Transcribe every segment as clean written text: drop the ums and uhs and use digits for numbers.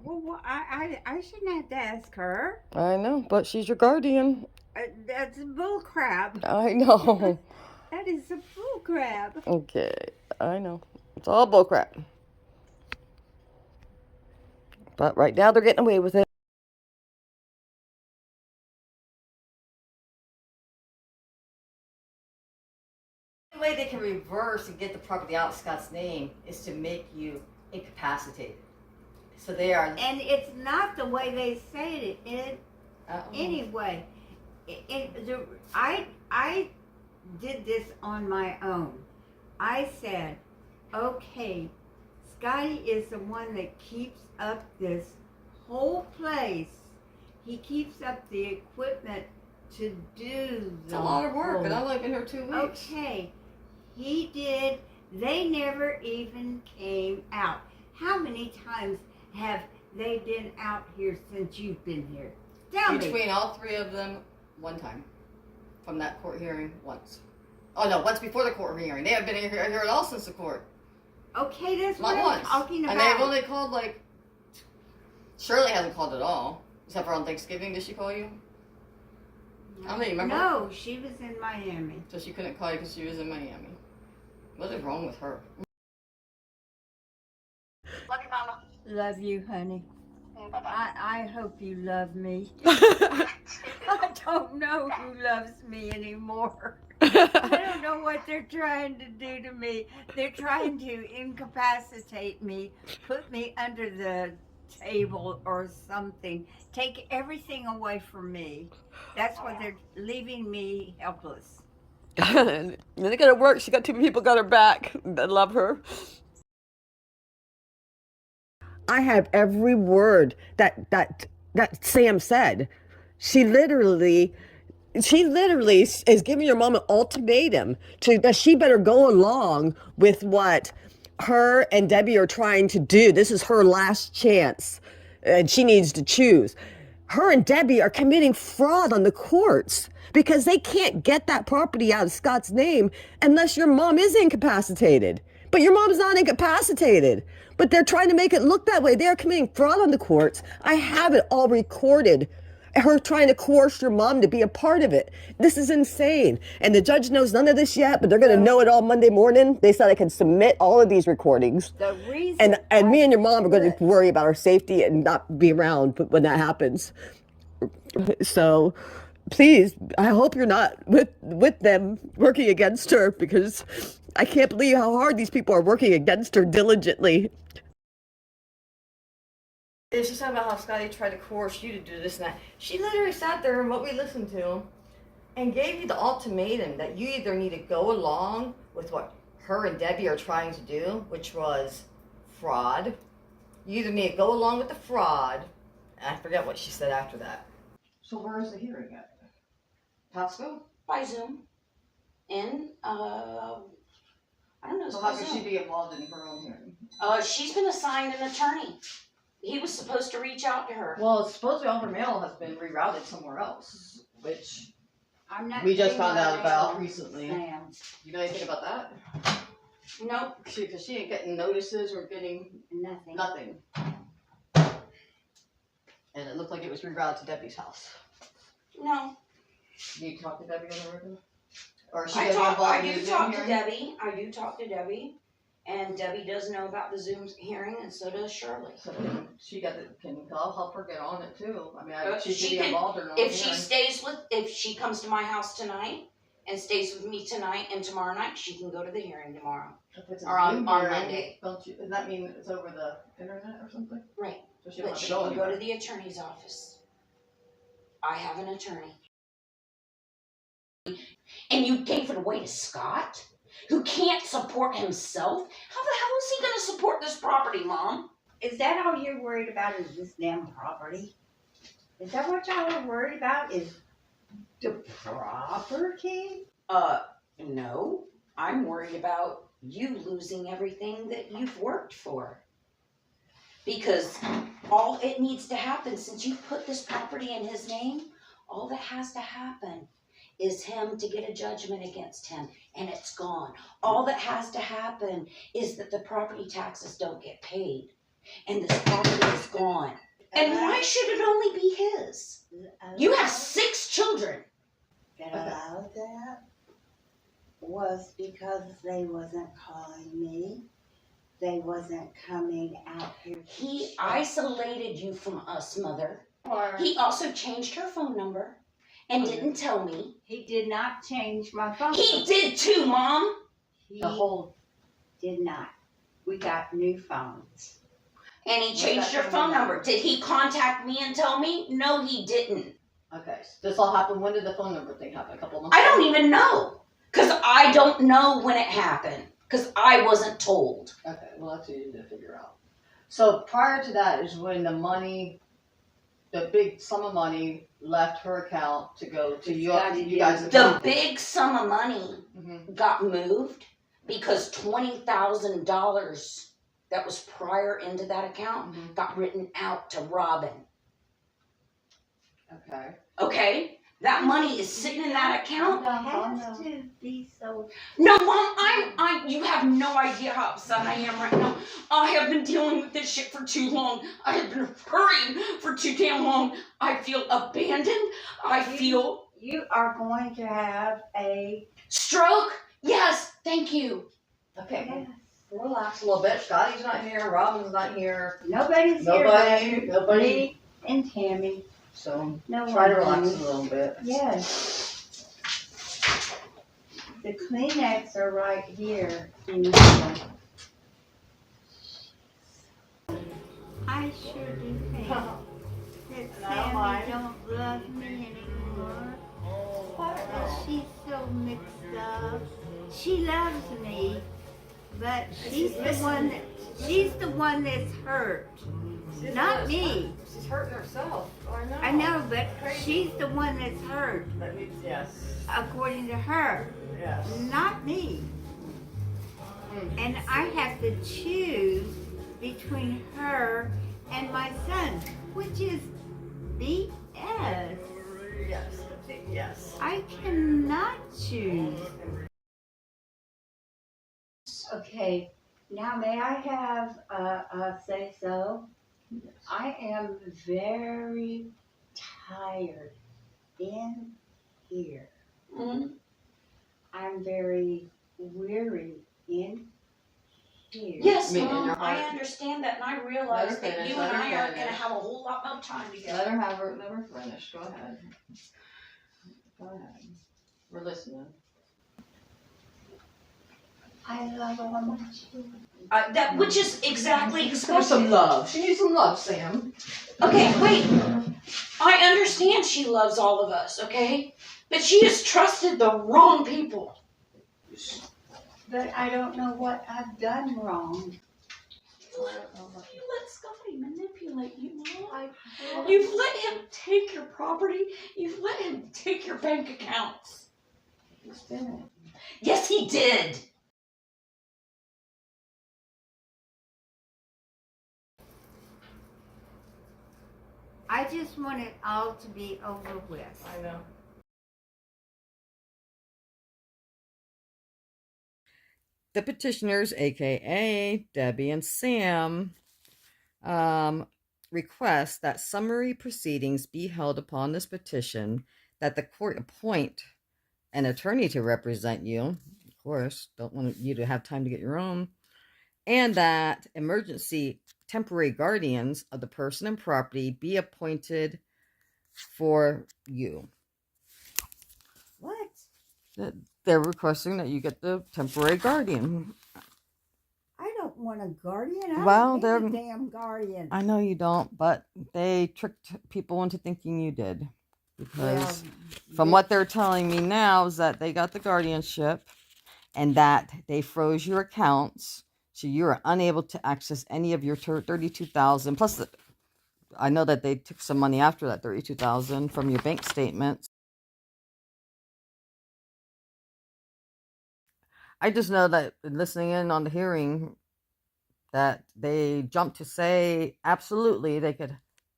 Well, I shouldn't have to ask her. I know, but she's your guardian. That's bull crap. I know. That is a bull crap. Okay, I know. It's all bullcrap. But right now they're getting away with it. The only way they can reverse and get the property out of Scott's name is to make you incapacitated. So they are. And it's not the way they say it. Anyway, I did this on my own. I said, okay, Scotty is the one that keeps up this whole place. He keeps up the equipment to do It's a lot of work, and I've only been here 2 weeks. Okay, he did. They never even came out. How many times have they been out here since you've been here? Tell me. Between all three of them, one time. From that court hearing, once. Oh no, once before the court hearing. They haven't been here at all since the court. Okay, that's Not what once. I'm talking about. And they've only called like. Shirley hasn't called at all. Except for on Thanksgiving, did she call you? I don't even remember. No, she was in Miami. So she couldn't call you because she was in Miami. What is wrong with her? Love you, Mama. Love you, honey. Bye-bye. I hope you love me. I don't know who loves me anymore. I don't know what they're trying to do to me. They're trying to incapacitate me, put me under the table or something, take everything away from me. That's what they're leaving me helpless. And then it gotta work. She got two people got her back that love her. I have every word that Sam said. She literally is giving your mom an ultimatum to that she better go along with what her and Debbie are trying to do. This is her last chance, and she needs to choose. Her and Debbie are committing fraud on the courts because they can't get that property out of Scott's name unless your mom is incapacitated. But your mom's not incapacitated. But they're trying to make it look that way. They are committing fraud on the courts. I have it all recorded. Her trying to coerce your mom to be a part of it. This is insane. And the judge knows none of this yet, but they're going to know it all Monday morning. They said I can submit all of these recordings. The reason And me and your mom are going to worry about our safety and not be around when that happens. So please, I hope you're not with them working against her, because I can't believe how hard these people are working against her diligently. She's talking about how Scotty tried to coerce you to do this and that. She literally sat there and what we listened to and gave you the ultimatum that you either need to go along with what her and Debbie are trying to do, which was fraud. You either need to go along with the fraud, and I forget what she said after that. So where is the hearing at? Pasco? By Zoom. In, I don't know. So how could she be involved in her own hearing? She's been assigned an attorney. He was supposed to reach out to her. Well, supposedly all her mail has been rerouted somewhere else, which I'm not we just getting found my out about mail, recently. Sam. You know anything about that? Nope. Because she ain't getting notices or getting Nothing. And it looked like it was rerouted to Debbie's house. No. You talk to Debbie on the regular? Or is she I gonna be involved in do the Zoom talk to hearing? Debbie. I do talk to Debbie. And Debbie does know about the Zoom hearing, and so does Shirley. So she I'll help her get on it too. I mean, she She should be can- involved in her own If hearing. if she comes to my house tonight and stays with me tonight and tomorrow night, she can go to the hearing tomorrow. If it's a or on Zoom hearing, Monday. Does that mean it's over the internet or something? Right. So she don't But have she to go can go anywhere. to the attorney's office. I have an attorney. And you gave it away to Scott, who can't support himself? How the hell is he going to support this property, Mom? Is that all you're worried about, is this damn property? Is that what y'all are worried about, is the property? No. I'm worried about you losing everything that you've worked for. Because all it needs to happen, since you've put this property in his name, all that has to happen is him to get a judgment against him, and it's gone. All that has to happen is that the property taxes don't get paid. and this property is gone. And why should it only be his? You have 6 children. That allowed that was because they wasn't calling me. They wasn't coming out here. He isolated you from us, Mother. He also changed her phone number and didn't tell me. He did not change my phone. He did too, Mom. He did not. We got new phones. And he changed your phone number. Did he contact me and tell me? No, he didn't. Okay, so this all happened. When did the phone number thing happen? A couple months I ago? don't even know. Because I don't know when it happened. Because I wasn't told. Okay, well, that's easy to figure out. So prior to that is when the money, the big sum of money left her account to go to you guys' The account. big sum of money Mhm. got moved because $20,000 that was prior into that account Mhm. got written out to Robin. Okay. Okay? That money is sitting in that account. It has to be so. No, Mom, you have no idea how upset I am right now. I have been dealing with this shit for too long. I have been hurrying for too damn long. I feel abandoned. I feel You are going to have a. stroke. Yes, thank you. Okay. Yes. Relax a little bit. Scotty's not here. Robin's not here. Nobody's Nobody. here. Nobody. Me and Tammy. So No try to one. relax a little bit. Yes. The Kleenex are right here in the middle. I sure do think that Sammy don't love me anymore. She's so mixed up. She loves me, but she's the one that's hurt. Not me. She's hurting herself. I know, but she's the one that's hurt, That means yes. according to her. Yes. Not me. And I have to choose between her and my son, which is BS. Yes. Yes. I cannot choose. Okay, now may I have a say so? I am very tired in here. Mm-hmm. I'm very weary in here. Yes, Me and Mom, your I heart. understand that, and I realize Let her that finish, you let and her I aren't going to finish. have a whole lot more time together. Let her finish. Go ahead. Go ahead. We're listening. I love all my children. Which is exactly Give her expected. some love. She needs some love, Sam. Okay, wait. I understand she loves all of us, okay? But she has trusted the wrong people. But I don't know what I've done wrong. You let Scotty manipulate you, Mom. You've let him take your property. You've let him take your bank accounts. Yes, he did. I just want it all to be over with. I know. The petitioners, aka Debbie and Sam, request that summary proceedings be held upon this petition, that the court appoint an attorney to represent you. Of course, don't want you to have time to get your own. And that emergency temporary guardians of the person and property be appointed for you. What? They're requesting that you get the temporary guardian. I don't want a guardian. I Well, don't need they're- a damn guardian. I know you don't, but they tricked people into thinking you did. Because from what they're telling me now is that they got the guardianship and that they froze your accounts, so you're unable to access any of your $32,000. Plus, I know that they took some money after that $32,000 from your bank statements. I just know that listening in on the hearing, that they jumped to say absolutely they could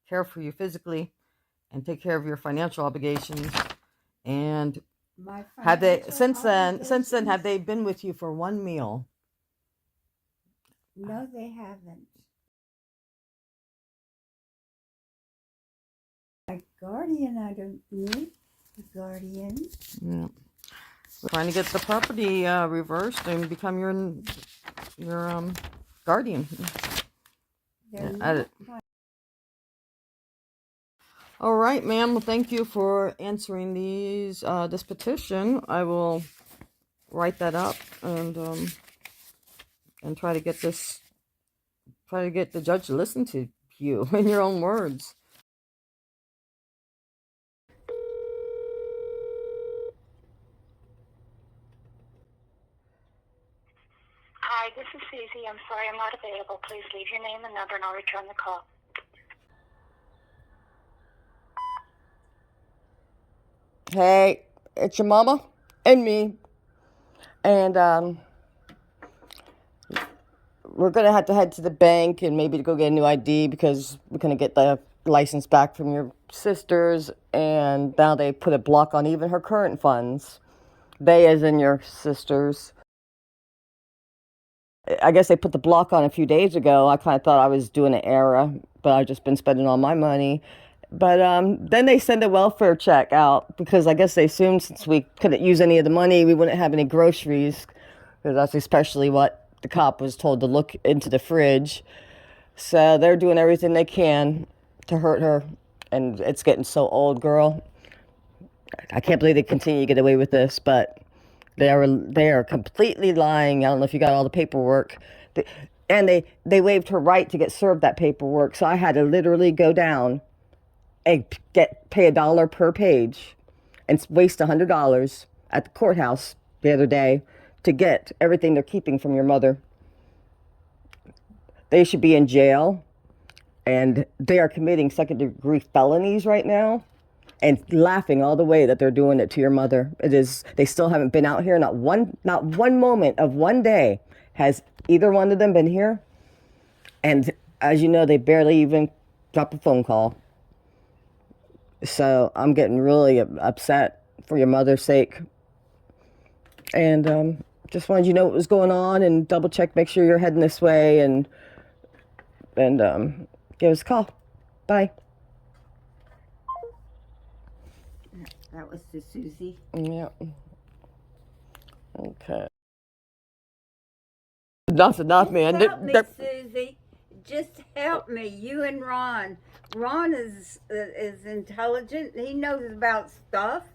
care for you physically and take care of your financial obligations. And My have they financial since then obligations? have they been with you for one meal? No, they haven't. A guardian, I don't need a guardian. Yeah. We're trying to get the property reversed and become your guardian. They're Yeah, not. all right, ma'am. Well, thank you for answering this petition. I will write that up and try to get the judge to listen to you in your own words. Hi, this is Susie. I'm sorry I'm not available. Please leave your name and number and I'll return the call. Hey, it's your mama and me. And we're going to have to head to the bank and maybe to go get a new ID because we're going to get the license back from your sisters. And now they put a block on even her current funds. They, as in your sisters. I guess they put the block on a few days ago. I kind of thought I was doing an error, but I've just been spending all my money. But then they send a welfare check out because I guess they assumed since we couldn't use any of the money, we wouldn't have any groceries. Because that's especially what the cop was told to look into the fridge. So they're doing everything they can to hurt her. And it's getting so old, girl. I can't believe they continue to get away with this, but they are completely lying. I don't know if you got all the paperwork. And they waived her right to get served that paperwork. So I had to literally go down and pay $1 per page and waste $100 at the courthouse the other day to get everything they're keeping from your mother. They should be in jail, and they are committing second-degree felonies right now and laughing all the way that they're doing it to your mother. They still haven't been out here. Not one moment of one day has either one of them been here. And as you know, they barely even drop a phone call. So I'm getting really upset for your mother's sake. And just wanted you to know what was going on and double check, make sure you're heading this way, and give us a call. Bye. That was the Susie. Yeah. Okay. Enough's enough, man. Help me, Susie. Just help me. You and Ron. Ron is intelligent. He knows about stuff.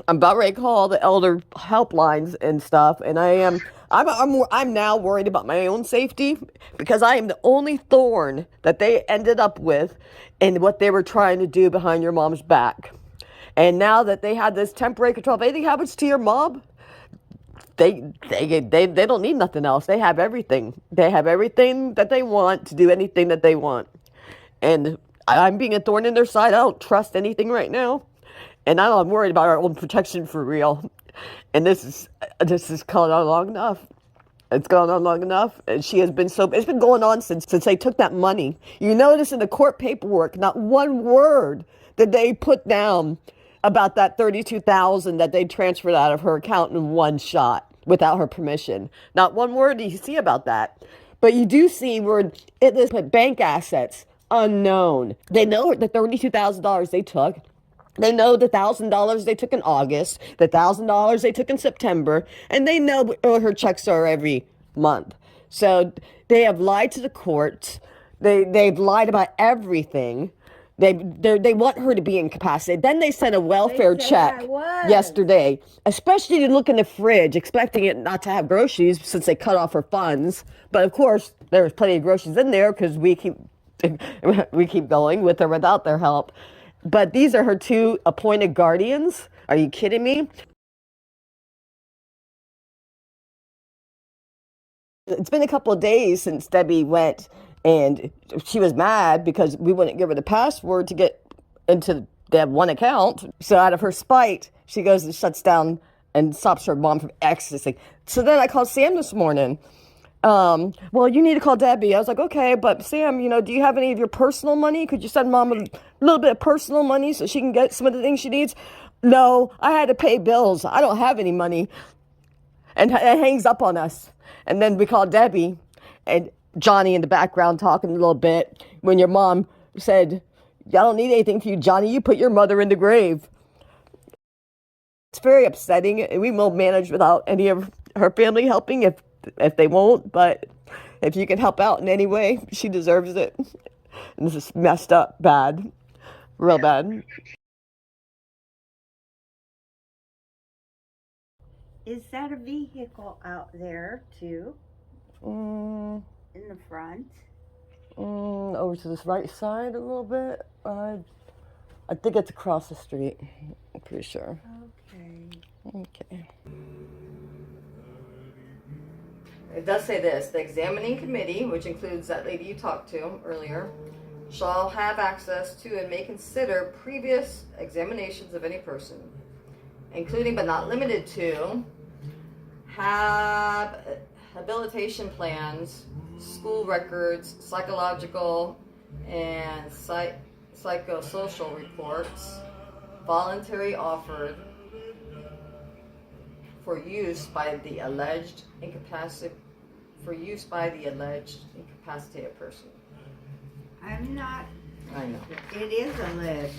I'm about ready to call the elder helplines and stuff, and I'm now worried about my own safety because I am the only thorn that they ended up with in what they were trying to do behind your mom's back. And now that they had this temporary control, if anything happens to your mom, they don't need nothing else. They have everything. They have everything that they want to do anything that they want. And I'm being a thorn in their side. I don't trust anything right now. And I'm worried about our own protection for real. And this is gone on long enough. It's gone on long enough. And it's been going on since they took that money. You notice in the court paperwork, not one word did they put down about that $32,000 that they transferred out of her account in one shot without her permission. Not one word do you see about that. But you do see where it is bank assets unknown. They know the $32,000 they took. They know the $1,000 they took in August, the $1,000 they took in September, and they know what her checks are every month. So they have lied to the courts. They've lied about everything. They want her to be incapacitated. Then they sent a welfare check yesterday, especially to look in the fridge, expecting it not to have groceries since they cut off her funds. But of course, there's plenty of groceries in there because we keep going with or without their help. But these are her two appointed guardians. Are you kidding me? It's been a couple of days since Debbie went, and she was mad because we wouldn't give her the password to get into that one account. So out of her spite, she goes and shuts down and stops her mom from accessing. So then I called Sam this morning. Well, you need to call Debbie. I was like, okay, but Sam, do you have any of your personal money? Could you send mom a little bit of personal money so she can get some of the things she needs? No, I had to pay bills. I don't have any money. And it hangs up on us. And then we called Debbie and Johnny in the background talking a little bit when your mom said, don't need anything from you, Johnny. You put your mother in the grave. It's very upsetting, and we will manage without any of her family helping if they won't. But if you can help out in any way, she deserves it. And this is messed up, bad, real bad. Is that a vehicle out there too? Mm, In the front? over to this right side a little bit. I think it's across the street. I'm pretty sure. Okay. It does say this: the examining committee, which includes that lady you talked to earlier, shall have access to and may consider previous examinations of any person, including but not limited to habilitation plans, school records, psychological and psychosocial reports, voluntary offered for use by the alleged incapacitated person. I'm not. I know. It is alleged.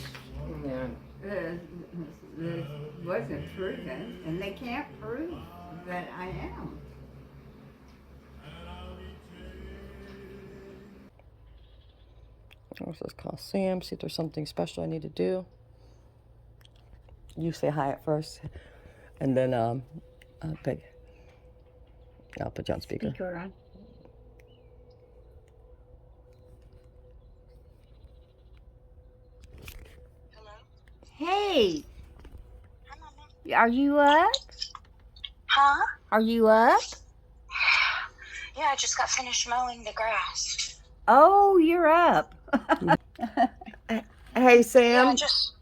Yeah. This wasn't proven, and they can't prove that I am. Let's just call Sam, see if there's something special I need to do. You say hi at first, and then I'll put you on speaker. Speaker on. Hey, Hi, Mama. are you up? Huh? Are you up? Yeah, I just got finished mowing the grass. Oh, you're up. Hey, Sam. Yeah, just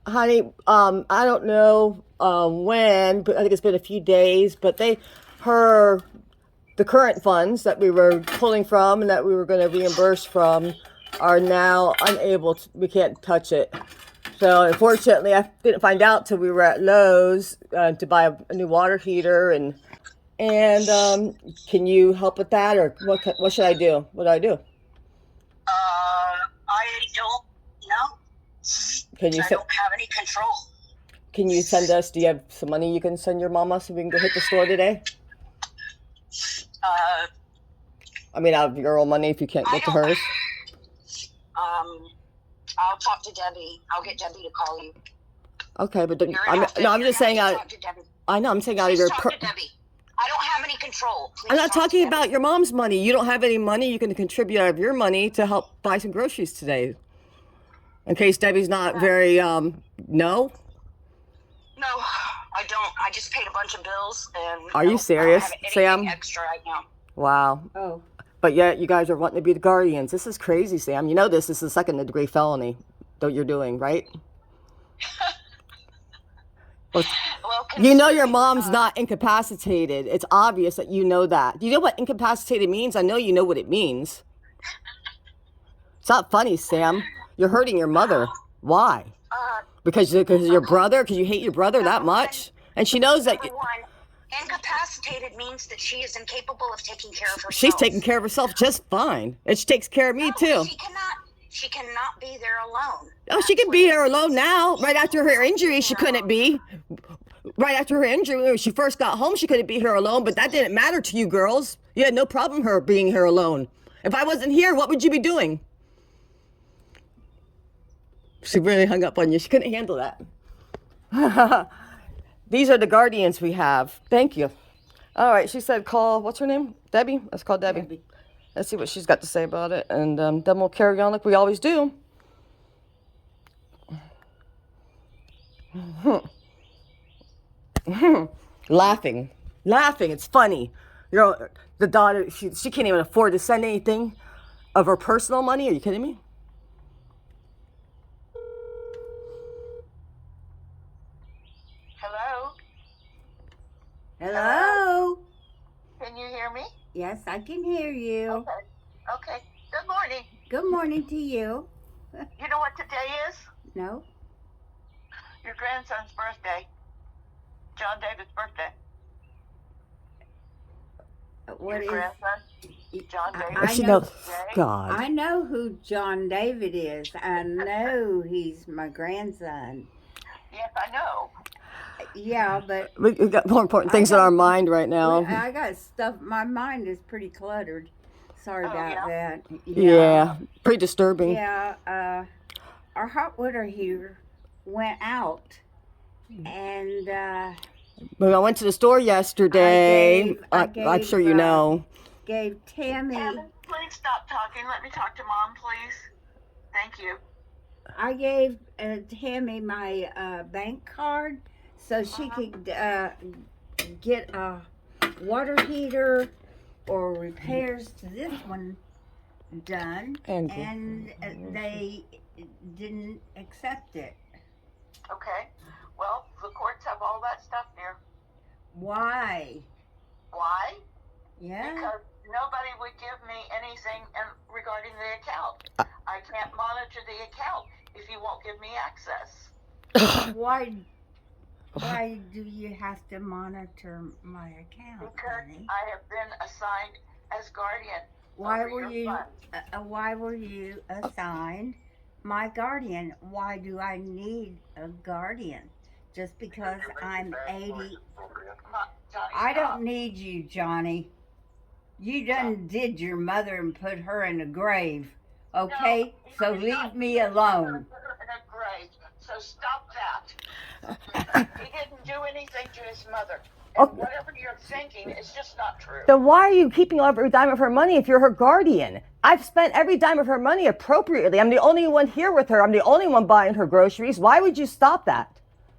Honey, I don't know when, but I think it's been a few days, but the current funds that we were pulling from and that we were going to reimburse from are now unable to, we can't touch it. So unfortunately, I didn't find out till we were at Lowe's to buy a new water heater, and can you help with that, or what should I do? What do I do? I don't know. Can you I don't have any control. Can you send us? Do you have some money you can send your mama so we can go hit the store today? I mean, out of your own money if you can't get to hers. I'll talk to Debbie. I'll get Debbie to call you. Okay, but don't, You're gonna have to- I'm just you're saying gonna have out. to talk to Debbie. I know I'm saying out of Please your. talk to Debbie. I don't have any control. Please I'm not talk to talking Debbie. about your mom's money. You don't have any money. You can contribute out of your money to help buy some groceries today. In case Debbie's not very no. No, I don't. I just paid a bunch of bills and. Are you serious, I don't have anything Sam? extra right now. Wow. Oh, But yet you guys are wanting to be the guardians. This is crazy, Sam. You know this is a second-degree felony that you're doing, right? Well, you know your mom's not incapacitated. It's obvious that you know that. Do you know what incapacitated means? I know you know what it means. It's not funny, Sam. You're hurting your mother. Why? Because of your brother? Because you hate your brother that much? And she knows that Number one, incapacitated means that she is incapable of taking care of herself. she's taking care of herself just fine. And she takes care of me, too. She cannot be there alone. Oh, she can be here alone now. Right after her injury, she couldn't be. Right after her injury, when she first got home, she couldn't be here alone. But that didn't matter to you girls. You had no problem her being here alone. If I wasn't here, what would you be doing? She really hung up on you. She couldn't handle that. These are the guardians we have. Thank you. All right, she said call, what's her name? Debbie? Let's call Debbie. Debbie. Let's see what she's got to say about it. And then we'll carry on like we always do. Laughing. It's funny. The daughter, she can't even afford to send anything of her personal money. Are you kidding me? Hello? hello. Can you hear me? Yes, I can hear you. Okay. Good morning. Good morning to you. You know what today is? No, Your grandson's birthday. John David's birthday. What Your is? grandson, John David. I She know. knows. God. I know who John David is. I know he's my grandson. Yes, I know. Yeah, but We got more important things in our mind right now. I got stuff. My mind is pretty cluttered. Sorry Oh, about yeah? that. Yeah. Pretty disturbing. Yeah. Our hot water heater went out, and But I went to the store yesterday. I I'm gave, sure you know. gave Tammy. Kevin, please stop talking. Let me talk to Mom, please. Thank you. I gave Tammy my bank card so she could get a water heater or repairs to this one done, And- and they didn't accept it. Okay. Well, the courts have all that stuff here. Why? Why? Yeah. Because nobody would give me anything regarding the account. I can't monitor the account if you won't give me access. Why do you have to monitor my account, Because honey? I have been assigned as guardian. Why over were your you funds. why were you assigned my guardian? Why do I need a guardian? Just because I'm 80? Johnny, I stop. don't need you, Johnny. You done did your mother and put her in a grave. Okay? No, So he's leave not me put her alone. in a grave. So stop that. He didn't do anything to his mother. And whatever you're thinking is just not true. Then why are you keeping every dime of her money if you're her guardian? I've spent every dime of her money appropriately. I'm the only one here with her. I'm the only one buying her groceries. Why would you stop that?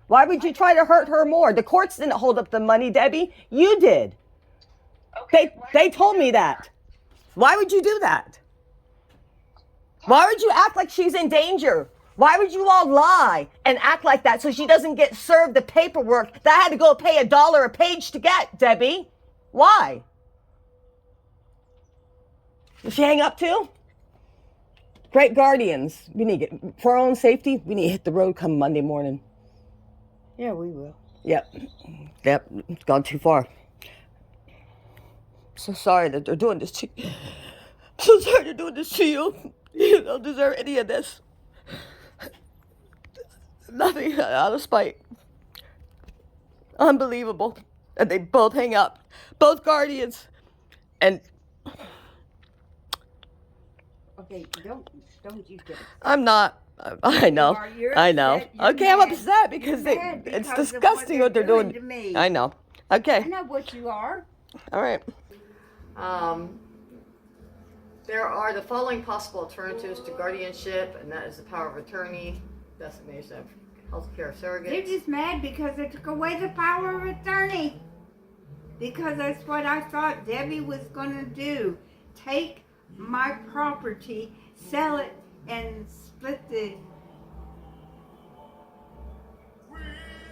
Why would you try to hurt her more? The courts didn't hold up the money, Debbie. You did. Okay, They told me that. Why would you do that? Why would you act like she's in danger? Why would you all lie and act like that so she doesn't get served the paperwork that I had to go pay $1 a page to get, Debbie? Why? Did she hang up too? Great guardians. We need to get, for our own safety, we need to hit the road come Monday morning. Yeah, we will. Yep. It's gone too far. So sorry that they're doing this to you. So sorry they're doing this to you. You don't deserve any of this. Nothing out of spite. Unbelievable. And they both hang up. Both guardians. And Okay, don't you get it. I'm not. I know. You're I know. upset. You're Okay, I'm mad. upset because You're mad it's because of disgusting what they're doing. to me. I know. I Okay. know what you are. All right. There are the following possible alternatives to guardianship, and that is the power of attorney, designation of healthcare surrogates. They're just mad because they took away the power of attorney. Because that's what I thought Debbie was going to do. Take my property, sell it, and split the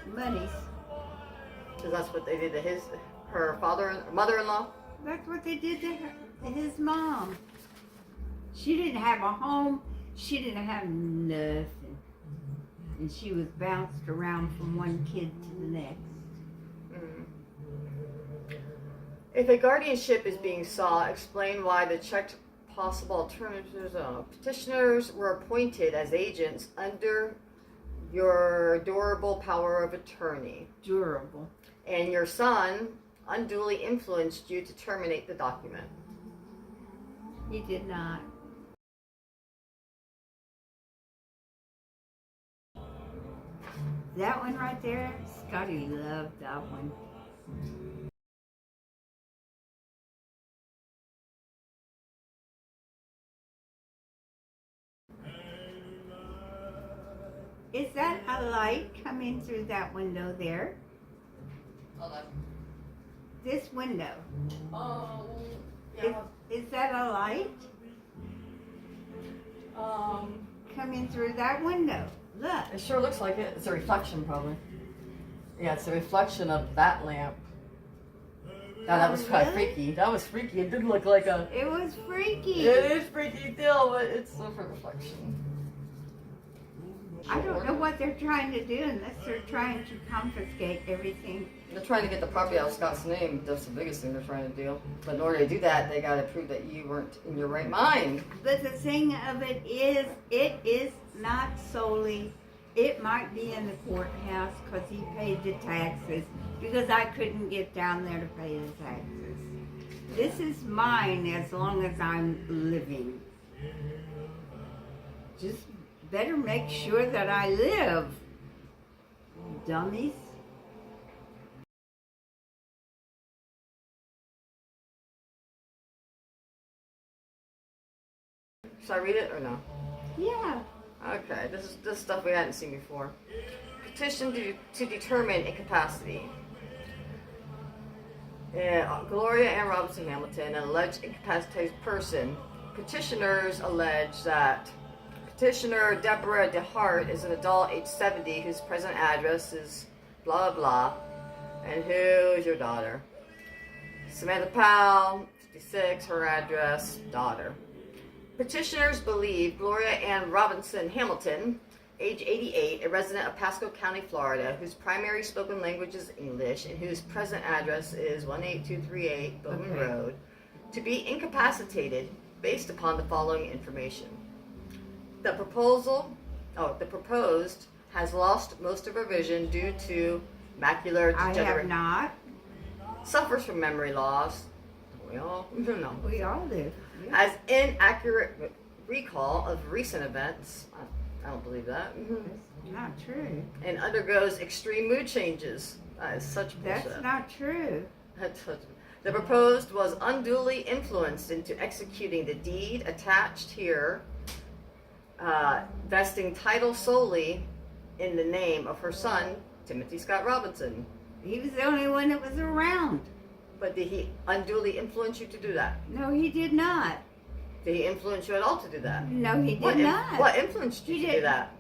monies. Because that's what they did to her mother-in-law. That's what they did to his mom. She didn't have a home. She didn't have nothing. And she was bounced around from one kid to the next. If a guardianship is being sought, explain why the checked possible alternatives. Petitioners were appointed as agents under your durable power of attorney, Durable. and your son unduly influenced you to terminate the document. He did not. That one right there, Scotty loved that one. Is that a light coming through that window there? Hold on. This window. Oh, Is that a light coming through that window? Look. It sure looks like it. It's a reflection, probably. Yeah, it's a reflection of that lamp. Now, that was kind of Really? freaky. That was freaky. It didn't look like a... It was freaky. It is freaky still, but it's a reflection. I don't know what they're trying to do unless they're trying to confiscate everything. They're trying to get the property out of Scott's name. That's the biggest thing they're trying to do. But in order to do that, they got to prove that you weren't in your right mind. But the thing of it is not solely, it might be in the courthouse because he paid the taxes, because I couldn't get down there to pay the taxes. This is mine as long as I'm living. Just better make sure that I live, dummies. Should I read it or no? Yeah. Okay, this is stuff we hadn't seen before. Petition to determine incapacity. Gloria Ann Robinson Hamilton, an alleged incapacitated person. Petitioners allege that petitioner Deborah DeHart is an adult age 70 whose present address is blah blah, and who's your daughter? Samantha Powell, 56, her address, daughter. Petitioners believe Gloria Ann Robinson Hamilton, age 88, a resident of Pasco County, Florida, whose primary spoken language is English and whose present address is 18238 Bowman Road, to be incapacitated based upon the following information. The proposed has lost most of her vision due to macular I have degeneration. not. Suffers from memory loss. We all know. We all do. Yeah. Has inaccurate recall of recent events. I don't believe that. That's not true. And undergoes extreme mood changes. That is such bullshit. That's not true. That's such. The proposed was unduly influenced into executing the deed attached here, vesting title solely in the name of her son, Timothy Scott Robinson. He was the only one that was around. But did he unduly influence you to do that? No, he did not. Did he influence you at all to do that? No, he did not. What influenced you He to do didn't. that?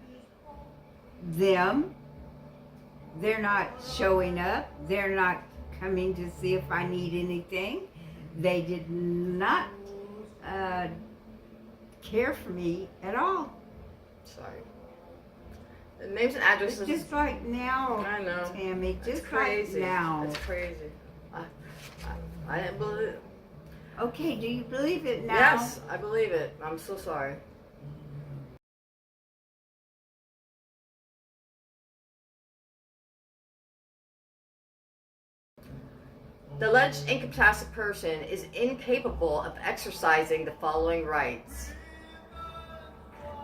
Them. They're not showing up. They're not coming to see if I need anything. They did not care for me at all. Sorry. The names and addresses. It's just like now, I know. Tammy. It's Just crazy. like now. It's crazy. I didn't believe it. Okay, do you believe it now? Yes, I believe it. I'm so sorry. The alleged incapacitated person is incapable of exercising the following rights.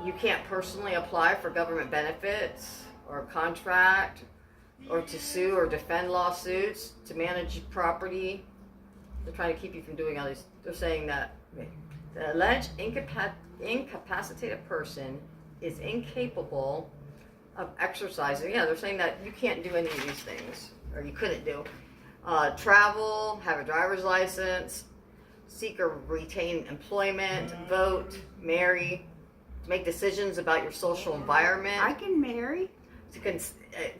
You can't personally apply for government benefits or contract or to sue or defend lawsuits, to manage property. They're trying to keep you from doing all these. They're saying that the alleged incapacitated person is incapable of exercising. Yeah, they're saying that you can't do any of these things, or you couldn't do. Travel, have a driver's license, seek or retain employment, vote, marry, to make decisions about your social environment. I can marry.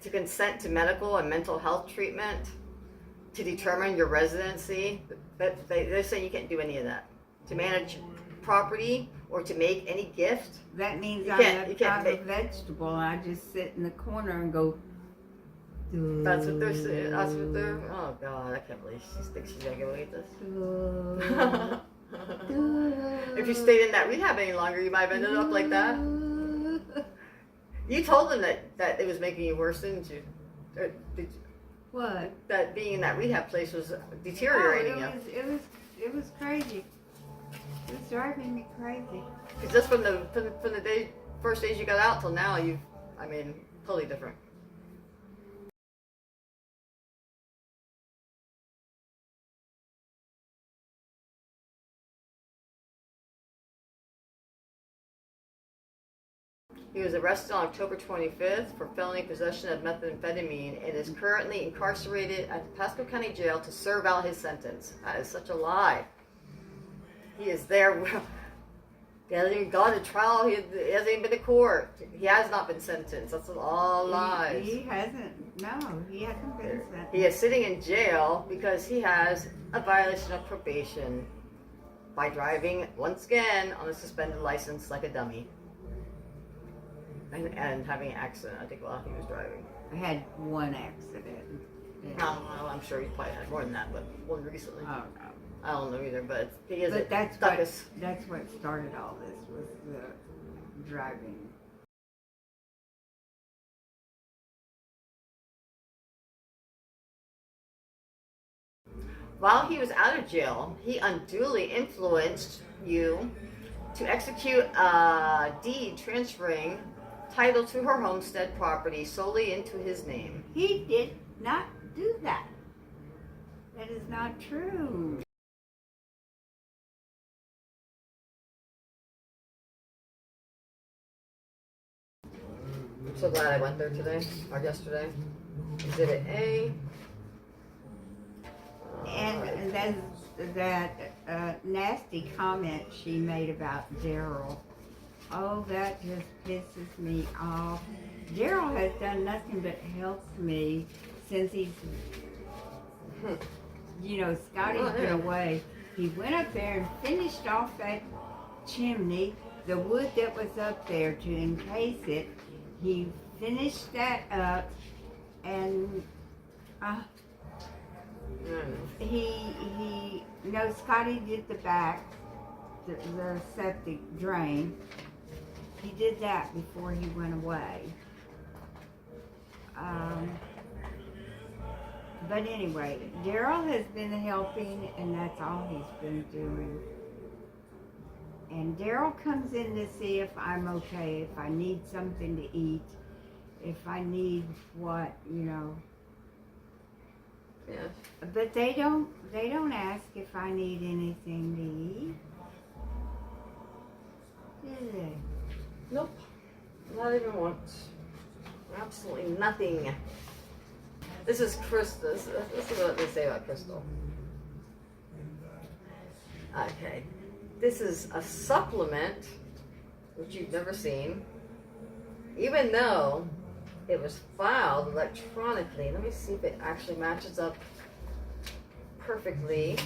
To consent to medical and mental health treatment, to determine your residency. They're saying you can't do any of that. To manage property or to make any gift. That means You I'm can't a vegetable. I just sit in the corner and go. That's what they're saying. That's what they're. Oh God, I can't believe she thinks she's gonna get away with this. If you stayed in that rehab any longer, you might have ended up like that. You told them that it was making you worse, didn't you? Or did you? What? That being in that rehab place was deteriorating you. It was crazy. It was driving me crazy. Because just from the first days you got out till now, totally different. He was arrested on October 25th for felony possession of methamphetamine and is currently incarcerated at the Pasco County Jail to serve out his sentence. That is such a lie. He is there. He hasn't even gone to trial. He hasn't even been to court. He has not been sentenced. That's all lies. He hasn't. No, he hasn't been sentenced. He is sitting in jail because he has a violation of probation by driving, once again, on a suspended license like a dummy. and having an accident, I think, while he was driving. I had one accident. Well, I'm sure he probably had more than that, but one recently. Oh, no. I don't know either, but he is. But that's stuck what, us. that's what started all this, was the driving. While he was out of jail, he unduly influenced you to execute a deed transferring title to her homestead property solely into his name. He did not do that. That is not true. I'm so glad I went there today, or yesterday. Exhibit A. And then that nasty comment she made about Daryl. Oh, that just pisses me off. Daryl has done nothing but help me since he's, Scotty's been away. He went up there and finished off that chimney, the wood that was up there to encase it. He finished that up, and Scotty did the back, the septic drain. He did that before he went away. But anyway, Daryl has been helping, and that's all he's been doing. And Daryl comes in to see if I'm okay, if I need something to eat, if I need what. Yeah. But they don't ask if I need anything to eat. Do they? Nope. Not even once. Absolutely nothing. This is Crystal. This is what they say about Crystal. Okay. This is a supplement, which you've never seen, even though it was filed electronically. Let me see if it actually matches up perfectly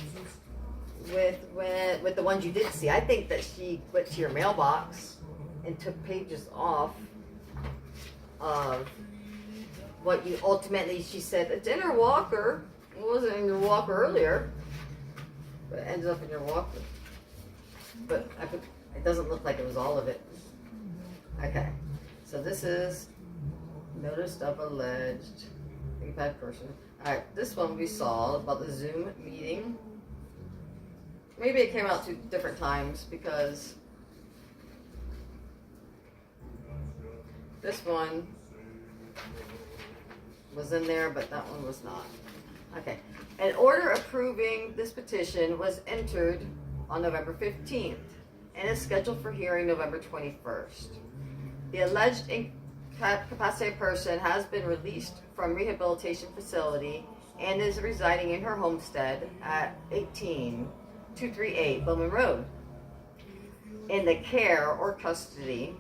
with the ones you did see. I think that she went to your mailbox and took pages off of what you ultimately, she said, it's in her walker. It wasn't in your walker earlier, but it ended up in your walker. But it doesn't look like it was all of it. Okay, so this is notice of alleged bad person. All right, this one we saw about the Zoom meeting. Maybe it came out 2 different times because this one was in there, but that one was not. Okay, an order approving this petition was entered on November 15th and is scheduled for hearing November 21st. The alleged incapacitated person has been released from rehabilitation facility and is residing in her homestead at 18238 Bowman Road in the care or custody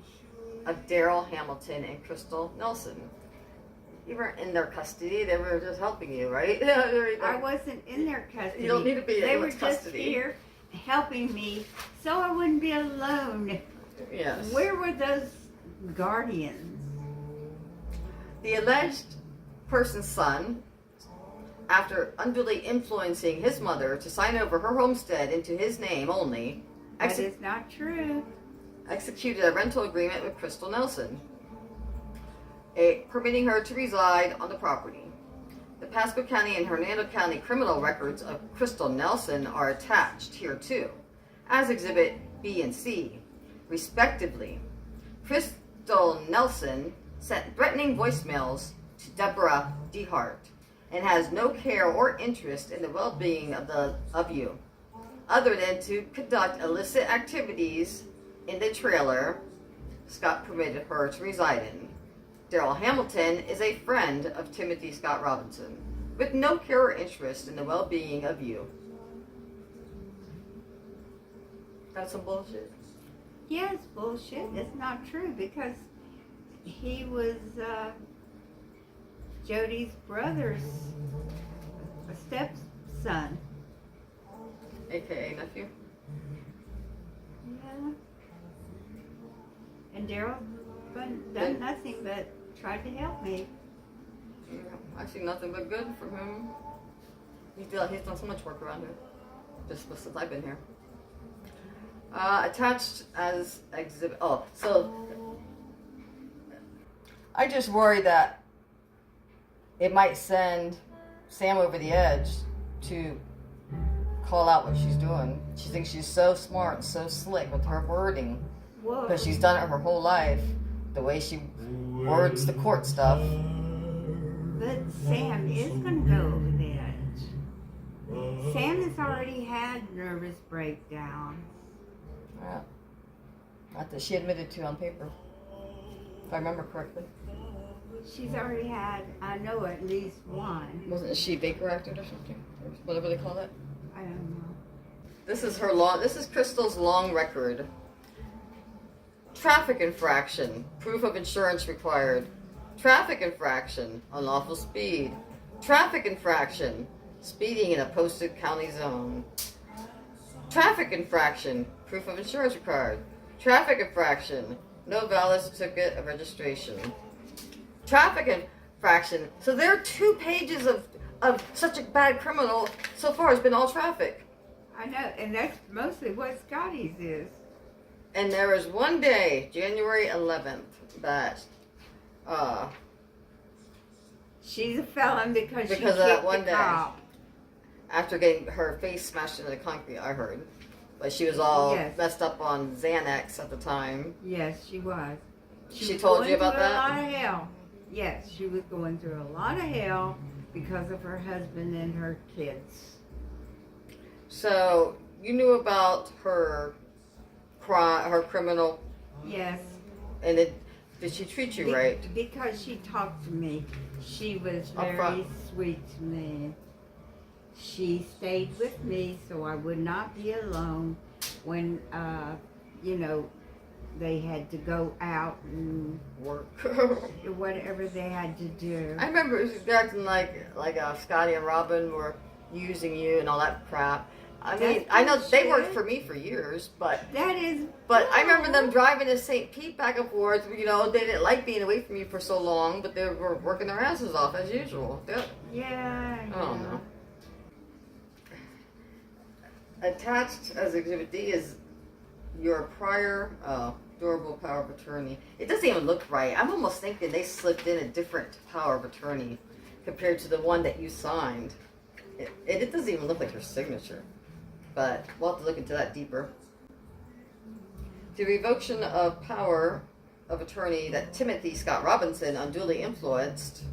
of Daryl Hamilton and Crystal Nelson. You weren't in their custody, they were just helping you, right? I wasn't in their custody. You don't need to be They in were custody. just here helping me so I wouldn't be alone. Yes. Where were those guardians? The alleged person's son, after unduly influencing his mother to sign over her homestead into his name only, That is not true. executed a rental agreement with Crystal Nelson, permitting her to reside on the property. The Pasco County and Hernando County criminal records of Crystal Nelson are attached here too, as Exhibit B and C, respectively. Crystal Nelson sent threatening voicemails to Deborah DeHart and has no care or interest in the well-being of you, other than to conduct illicit activities in the trailer Scott permitted her to reside in. Daryl Hamilton is a friend of Timothy Scott Robinson, with no care or interest in the well-being of you. That's some bullshit. Yes, bullshit. It's not true because he was Jody's brother's stepson. AKA nephew. Yeah. And Daryl's husband done nothing but tried to help me. Yeah, I see nothing but good from him. He's done so much work around here, just since I've been here. Attached as exhibit. Oh, so I just worry that it might send Sam over the edge to call out what she's doing. She thinks she's so smart and so slick with her wording Whoa. because she's done it her whole life. The way she words the court stuff. But Sam is going to go over the edge. Sam has already had nervous breakdowns. Yeah. Not that she admitted to on paper, if I remember correctly. She's already had, I know, at least one. Wasn't she Baker acted or something? Or whatever they call it? I don't know. This is Crystal's long record. Traffic infraction, proof of insurance required. Traffic infraction, unlawful speed. Traffic infraction, speeding in a posted county zone. Traffic infraction, proof of insurance required. Traffic infraction, no valid certificate of registration. Traffic infraction. So there are 2 pages of such a bad criminal so far has been all traffic. I know, and that's mostly what Scotty's is. And there was one day, January 11th, that She's a felon because she Because of that kicked one the day. cop. after getting her face smashed into the concrete, I heard. But she was all Yes. messed up on Xanax at the time. Yes, she was. She was told going you about through that? A lot of hell. Yes, she was going through a lot of hell because of her husband and her kids. So you knew about her her criminal, Yes. and did she treat you right? Because she talked to me. She was Up very front. sweet to me. She stayed with me so I would not be alone when, they had to go out and Work. whatever they had to do. I remember acting like Scotty and Robin were using you and all that crap. I mean, That's I know they worked bullshit. for me for years, but That is. I remember them driving to St. Pete back and forth. You know, they didn't like being away from you for so long, but they were working their asses off as usual. Yeah. I don't know. Attached as Exhibit D is your prior durable power of attorney. It doesn't even look right. I'm almost thinking they slipped in a different power of attorney compared to the one that you signed. It doesn't even look like your signature. But we'll have to look into that deeper. The revocation of power of attorney that Timothy Scott Robinson unduly influenced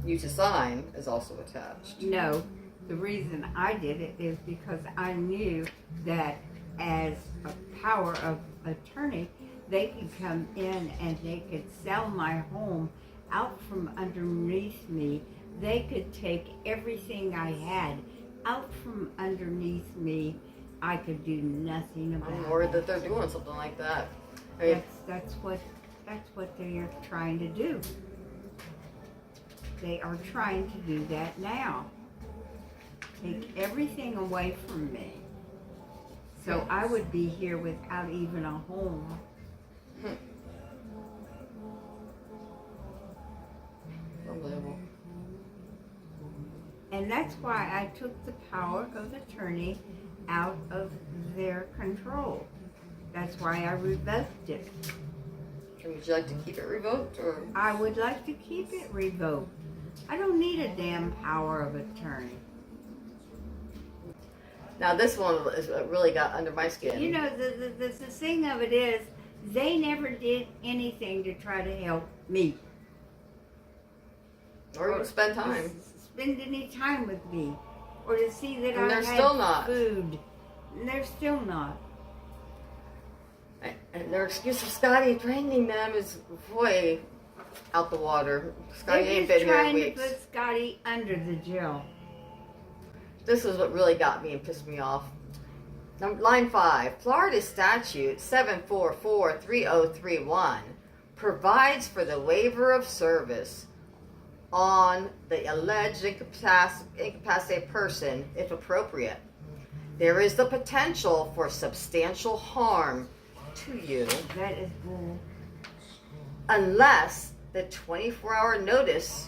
you to sign is also attached. No, the reason I did it is because I knew that as a power of attorney, they could come in and they could sell my home out from underneath me. They could take everything I had out from underneath me. I could do nothing about I'm it. worried that they're doing something like that. I mean, That's what they are trying to do. They are trying to do that now. Take everything away from me. So I would be here without even a home. unbelievable. And that's why I took the power of attorney out of their control. That's why I revoked it. Would you like to keep it revoked, or I would like to keep it revoked. I don't need a damn power of attorney. now this one is what really got under my skin? You know, the thing of it is, they never did anything to try to help me. Or even spend time. Spend any time with me. Or to see that And I they're had still not. food. And they're still not. And their excuse of Scotty draining them is way out the water. Scotty They're ain't just been here in trying to weeks. put Scotty under the jail. This is what really got me and pissed me off. Line 5. Florida Statute 7443031 provides for the waiver of service on the alleged incapacitated person if appropriate. There is the potential for substantial harm to you. That is bull. unless the 24-hour notice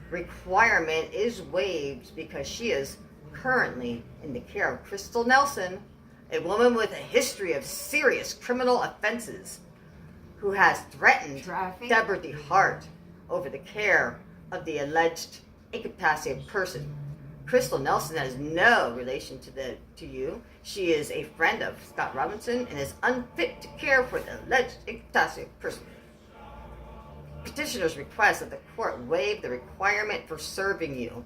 requirement is waived because she is currently in the care of Crystal Nelson, a woman with a history of serious criminal offenses who has threatened Traffic. Deborah DeHart over the care of the alleged incapacitated person. Crystal Nelson has no relation to you. She is a friend of Scott Robinson and is unfit to care for the alleged incapacitated person. Petitioners request that the court waive the requirement for serving you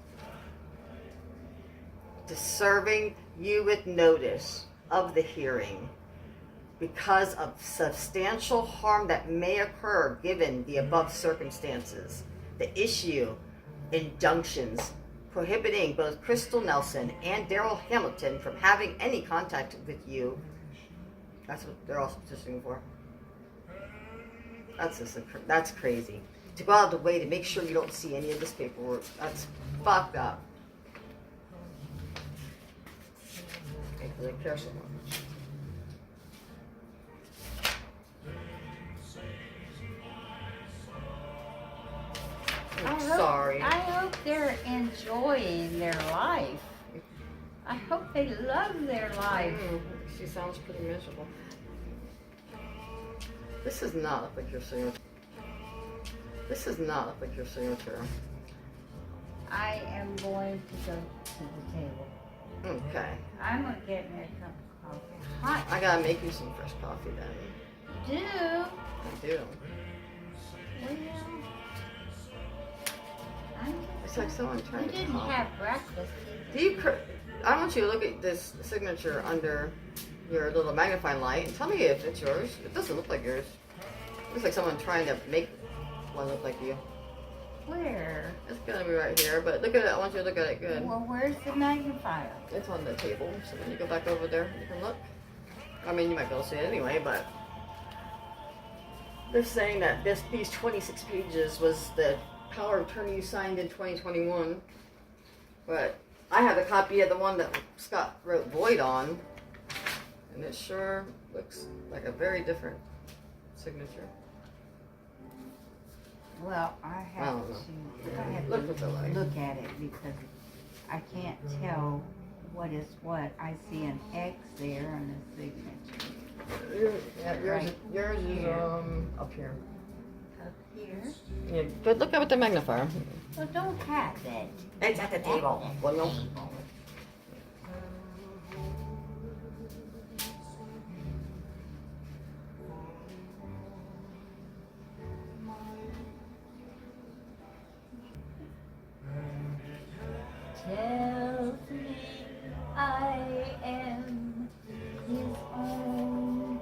with notice of the hearing because of substantial harm that may occur given the above circumstances. The issue injunctions prohibiting both Crystal Nelson and Daryl Hamilton from having any contact with you. That's what they're also petitioning for. That's crazy. To go out of the way to make sure you don't see any of this paperwork. That's fucked up. Because I care so much. I'm sorry. I hope they're enjoying their life. I hope they love their life. She sounds pretty miserable. This does not look like your signature. I am going to go to the table. Okay. I'm going to get me a cup of coffee. Hot. I gotta make you some fresh coffee then. Do. I do. Well, It's like someone trying we to didn't talk. have breakfast. I want you to look at this signature under your little magnifying light and tell me if it's yours. It doesn't look like yours. It looks like someone trying to make one look like you. Where? It's gonna be right here, but look at it. I want you to look at it good. Well, where's the magnifier? It's on the table, so when you go back over there, you can look. I mean, you might be able to see it anyway, but they're saying that these 26 pages was the power of attorney you signed in 2021, but I have a copy of the one that Scott wrote void on, and it sure looks like a very different signature. Well, I have don't know. to Look at the light. look at it because I can't tell what is what. I see an X there on the signature. Yours is up here. Up here? Yeah, but look up at the magnifier. Well, don't have it. It's at the table. Well, no. Tells me I am his own.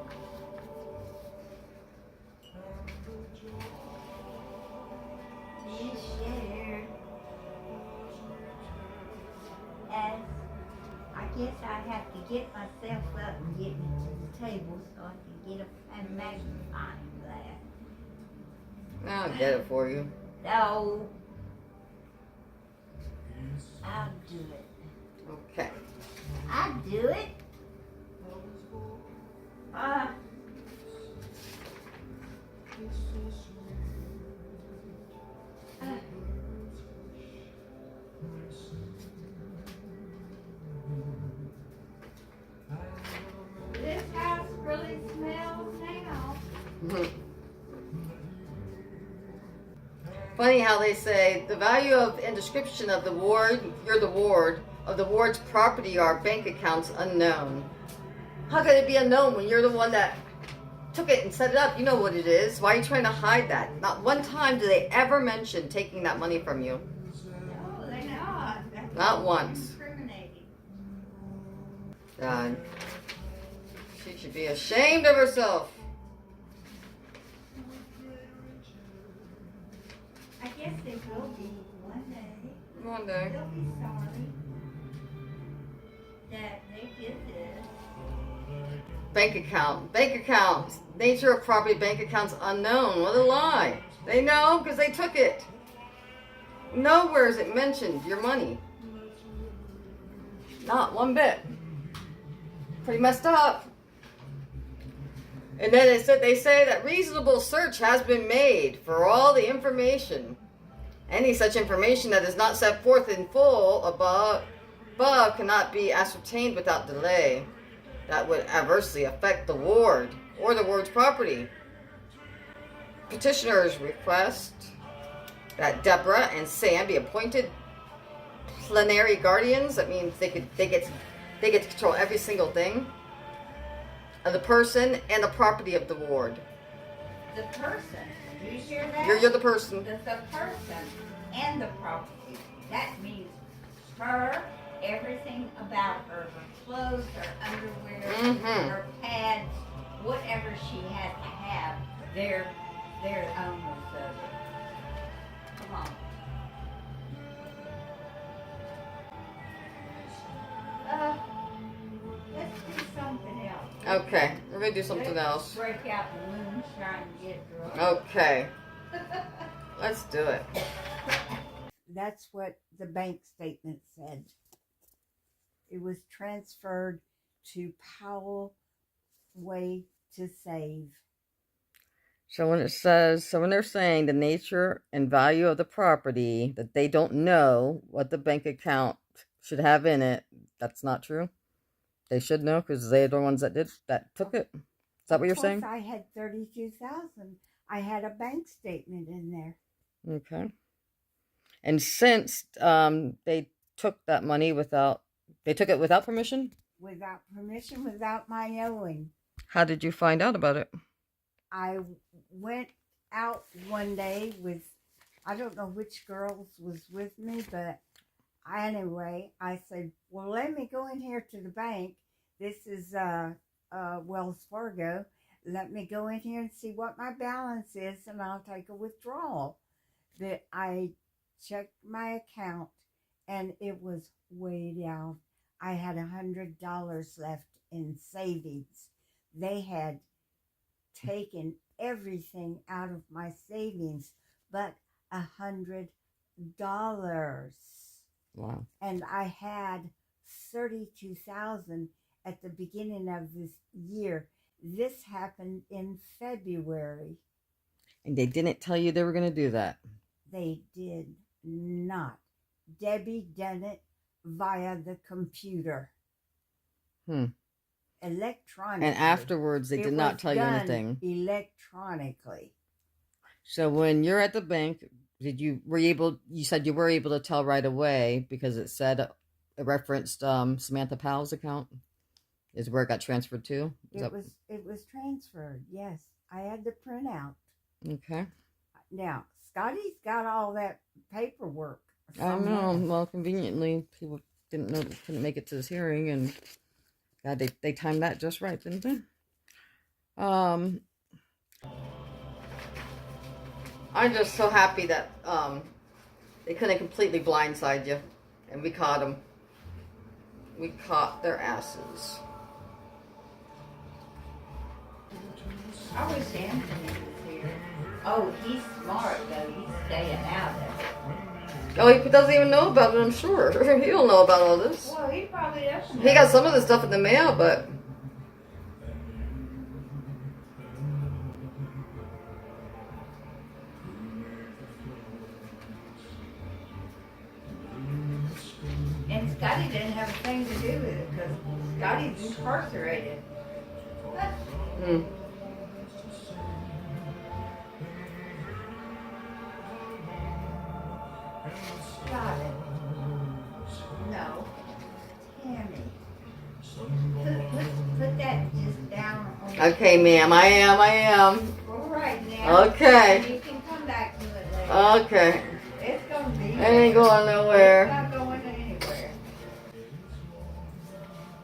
His share. As I guess I have to get myself up and get me to the table so I can get a magnifying glass. I'll get it for you. No. I'll do it. Okay. I'll do it. This house really smells now. Funny how they say the value of and description of the ward, you're the ward, of the ward's property or bank accounts unknown. How could it be unknown when you're the one that took it and set it up? You know what it is. Why are you trying to hide that? Not one time do they ever mention taking that money from you. No, they're not. That's Not once. incriminating. God. She should be ashamed of herself. I guess they will be one day. One day. They'll be sorry that they did this. Bank account. Nature of property, bank accounts unknown. What a lie. They know because they took it. Nowhere is it mentioned, your money. Not one bit. Pretty messed up. And then they say that reasonable search has been made for all the information. Any such information that is not set forth in full above cannot be ascertained without delay. That would adversely affect the ward or the ward's property. Petitioners request that Deborah and Sam be appointed plenary guardians. That means they get to control every single thing of the person and the property of the ward. The person. Do you hear that? You're the person. The person and the property. That means her, everything about her clothes, her underwear, her pads, whatever she had to have, they're owners of it. Come on. Let's do something else. Okay, we're gonna do something else. Break out the moonshine and get drunk. Okay, let's do it. That's what the bank statement said. It was transferred to Powell Way to Save. So when they're saying the nature and value of the property, that they don't know what the bank account should have in it, that's not true. They should know because they're the ones that took it. Is that what you're saying? I had $32,000. I had a bank statement in there. Okay. And since they took that money without permission? Without permission, without my knowing. How did you find out about it? I went out one day with, I don't know which girls was with me, but anyway, I said, well, let me go in here to the bank. This is Wells Fargo. Let me go in here and see what my balance is, and I'll take a withdrawal. That I checked my account, and it was way down. I had $100 left in savings. They had taken everything out of my savings but $100. Wow. And I had 32,000 at the beginning of this year. This happened in February. And they didn't tell you they were going to do that? They did not. Debbie done it via the computer. Electronically. And afterwards, they did not tell you anything. Electronically. So when you're at the bank, you said you were able to tell right away because it said it referenced Samantha Powell's account is where it got transferred to? It was transferred, yes. I had the printout. Okay. Now, Scotty's got all that paperwork. I know. Well, conveniently, people couldn't make it to this hearing, and God, they timed that just right, didn't they? I'm just so happy that they couldn't completely blindside you, and we caught them. We caught their asses. I wish Anthony was here. Oh, he's smart though. He's staying out of it. Oh, he doesn't even know about it, I'm sure. He don't know about all this. Well, he probably doesn't. He got some of the stuff in the mail, but... And Scotty didn't have a thing to do with it because Scotty's incarcerated. Got it. No. Tammy. Put that just down on the Okay, ma'am, I am. All right now. Okay. And you can come back to it later. Okay. It's gonna be. It ain't going nowhere. It's not going anywhere.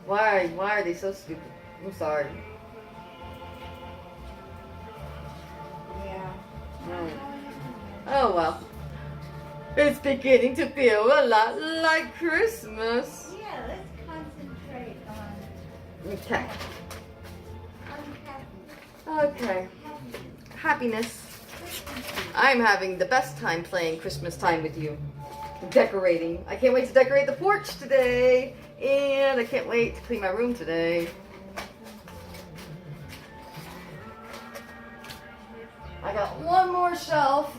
Why are they so stupid? I'm sorry. Yeah. Oh well. It's beginning to feel a lot like Christmas. Yeah, let's concentrate on Okay. happiness. Okay. Happiness. I'm having the best time playing Christmas time with you. Decorating. I can't wait to decorate the porch today. And I can't wait to clean my room today. I got one more shelf,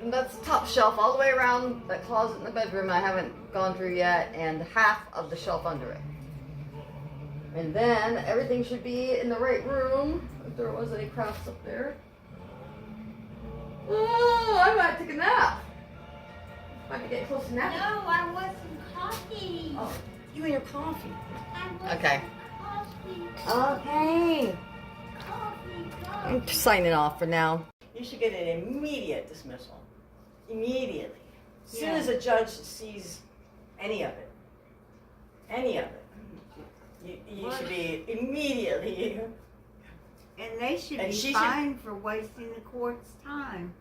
and that's the top shelf all the way around that closet in the bedroom I haven't gone through yet, and half of the shelf under it. And then everything should be in the right room, if there was any crafts up there. Oh, I might take a nap. Might be getting close to napping. No, I want some coffee. Oh, you and your coffee. I want Okay. coffee. Okay. Coffee. I'm signing off for now. You should get an immediate dismissal. Immediately. As soon as a judge sees any of it, you should be immediately. And they should And be she should- fined for wasting the court's time.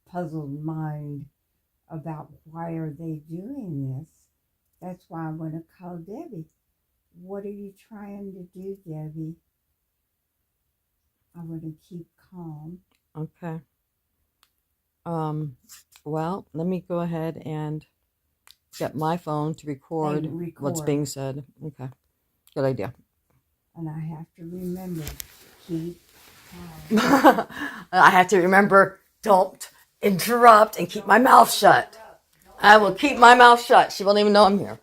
Puzzled mind about why are they doing this. That's why I'm going to call Debbie. What are you trying to do, Debbie? I'm going to keep calm. Okay. Well, let me go ahead and get my phone to record, And record. what's being said. Okay. Good idea. And I have to remember, keep calm. I have to remember, don't interrupt and keep my mouth shut. I will keep my mouth shut. She won't even know I'm here.